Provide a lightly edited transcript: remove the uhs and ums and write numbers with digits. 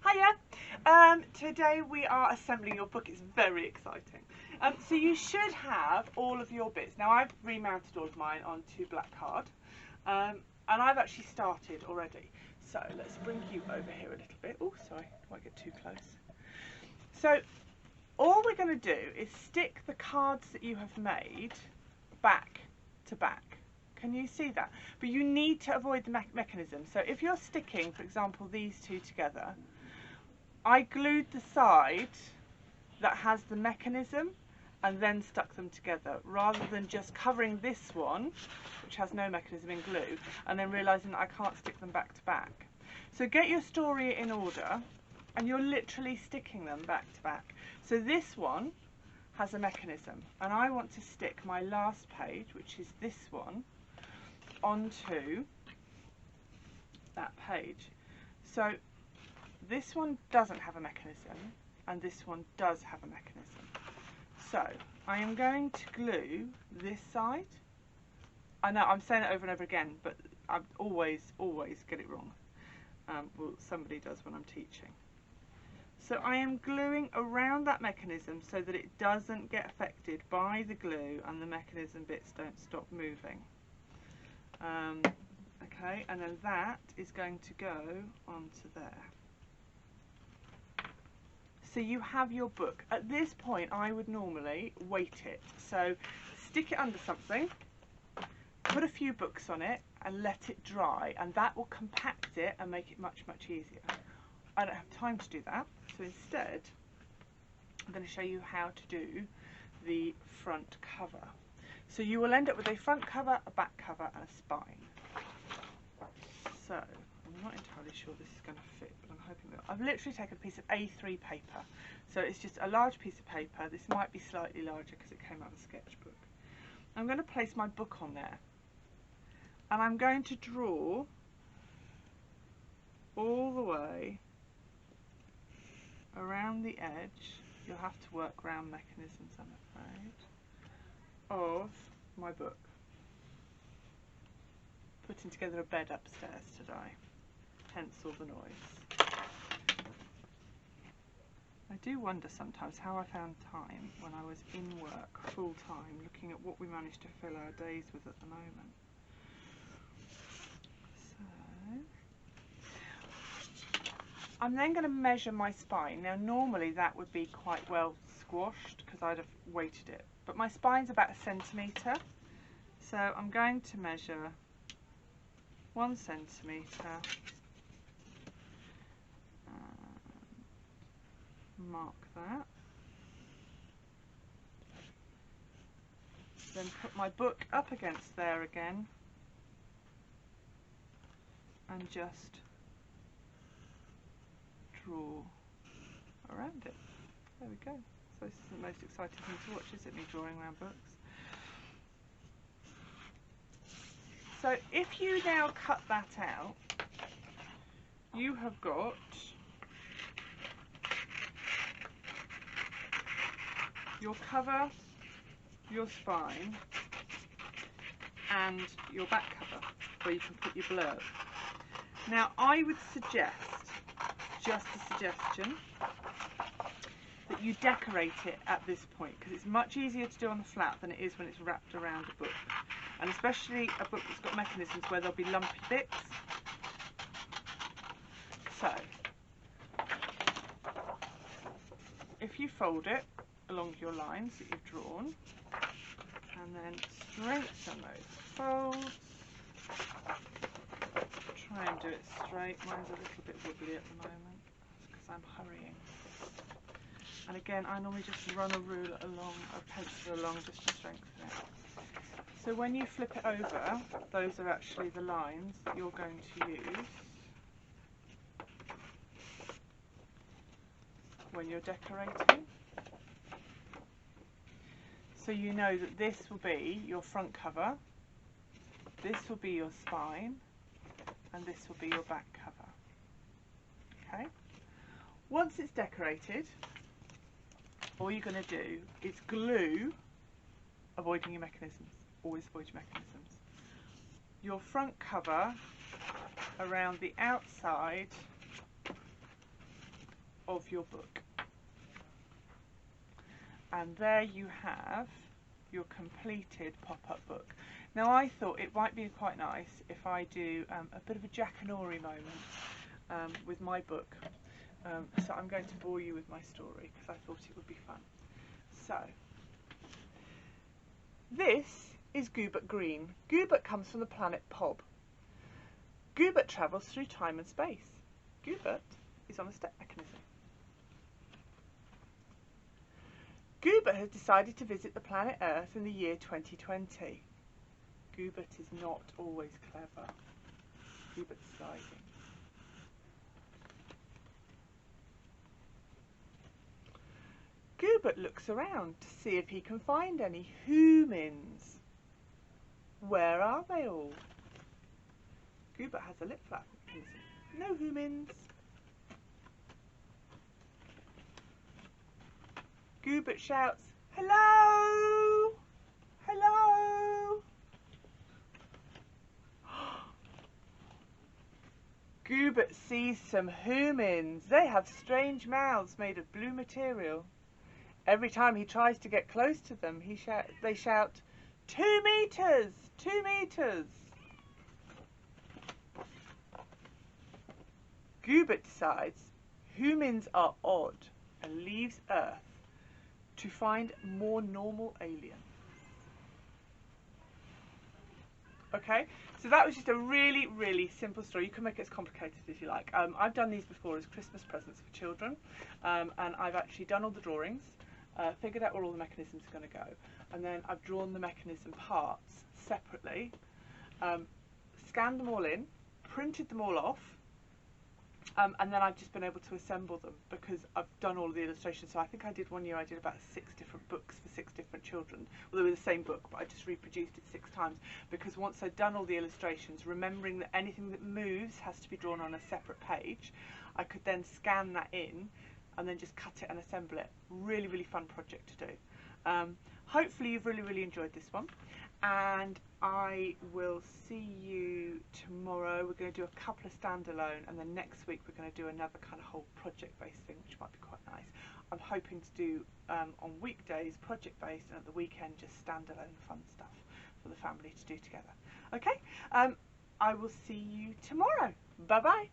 Hiya! Today we are assembling your book. It's very exciting. So you should have all of your bits. Now I've remounted all of mine onto black card, and I've actually started already. So let's bring you over here a little bit. Oh, sorry, I might get too close. So all we're going to do is stick the cards that you have made back to back. Can you see that? But you need to avoid the mechanism. So if you're sticking, for example, these two together, I glued the side that has the mechanism and then stuck them together, rather than just covering this one, which has no mechanism, in glue, and then realising that I can't stick them back to back. So get your story in order, and you're literally sticking them back to back. So this one has a mechanism, and I want to stick my last page, which is this one, onto that page. So this one doesn't have a mechanism, and this one does have a mechanism. So I am going to glue this side. I know I'm saying it over and over again, but I always get it wrong. Well, somebody does when I'm teaching. So I am gluing around that mechanism so that it doesn't get affected by the glue and the mechanism bits don't stop moving. Okay, and then that is going to go onto there. So you have your book. At this point I would normally weight it. So stick it under something, put a few books on it and let it dry, and that will compact it and make it much easier. I don't have time to do that, so instead I'm going to show you how to do the front cover. So you will end up with a front cover, a back cover and a spine. So I'm not entirely sure this is going to fit, but I'm hoping that. I've literally taken a piece of A3 paper, so it's just a large piece of paper. This might be slightly larger because it came out of a sketchbook. I'm going to place my book on there, and I'm going to draw all the way around the edge. You'll have to work round mechanisms, I'm afraid, of my book. Putting together a bed upstairs today, hence all the noise. I do wonder sometimes how I found time when I was in work full time, looking at what we managed to fill our days with at the moment. So I'm then going to measure my spine. Now normally that would be quite well squashed because I'd have weighted it, but my spine's about 1 centimetre, so I'm going to measure 1 centimetre, mark that, then put my book up against there again and just draw around it. There we go. So this is the most exciting thing to watch, isn't it, me drawing around books? So if you now cut that out, you have got your cover, your spine and your back cover where you can put your blurb. Now I would suggest, just a suggestion, that you decorate it at this point, because it's much easier to do on the flat than it is when it's wrapped around a book. And especially a book that's got mechanisms where there'll be lumpy bits. So, if you fold it along your lines that you've drawn, and then straighten those folds, try and do it straight. Mine's a little bit wibbly at the moment because I'm hurrying. And again, I normally just run a ruler along, a pencil along, just to strengthen it. So when you flip it over, those are actually the lines that you're going to use when you're decorating. So you know that this will be your front cover, this will be your spine, and this will be your back cover. Okay? Once it's decorated, all you're going to do is glue, avoiding your mechanisms. Always avoid your mechanisms. Your front cover around the outside of your book. And there you have your completed pop-up book. Now I thought it might be quite nice if I do a bit of a Jackanory moment with my book. So I'm going to bore you with my story because I thought it would be fun. So, this is Goobert Green. Goobert comes from the planet Pob. Goobert travels through time and space. Goobert is on a step mechanism. Goobert has decided to visit the planet Earth in the year 2020. Goobert is not always clever. Goobert's deciding. Goobert looks around to see if he can find any humans. Where are they all? Goobert has a lip flap mechanism. No humans. Goobert shouts, "Hello! Hello!" Goobert sees some humans. They have strange mouths made of blue material. Every time he tries to get close to them, they shout, 2 meters! 2 meters! Goobert decides humans are odd and leaves Earth to find more normal aliens. Okay, so that was just a really, really simple story. You can make it as complicated as you like. I've done these before as Christmas presents for children, and I've actually done all the drawings, figured out where all the mechanisms are going to go, and then I've drawn the mechanism parts separately, scanned them all in, printed them all off, and then I've just been able to assemble them because I've done all of the illustrations. So I think I did one year, I did about 6 different books for 6 different children. Well, they were the same book, but I just reproduced it 6 times because once I'd done all the illustrations, remembering that anything that moves has to be drawn on a separate page, I could then scan that in and then just cut it and assemble it. Really, really fun project to do. Hopefully you've really, really enjoyed this one, and I will see you tomorrow. We're going to do a couple of standalone, and then next week we're going to do another kind of whole project-based thing, which might be quite nice. I'm hoping to do on weekdays project-based, and at the weekend just standalone fun stuff for the family to do together. Okay, I will see you tomorrow. Bye bye.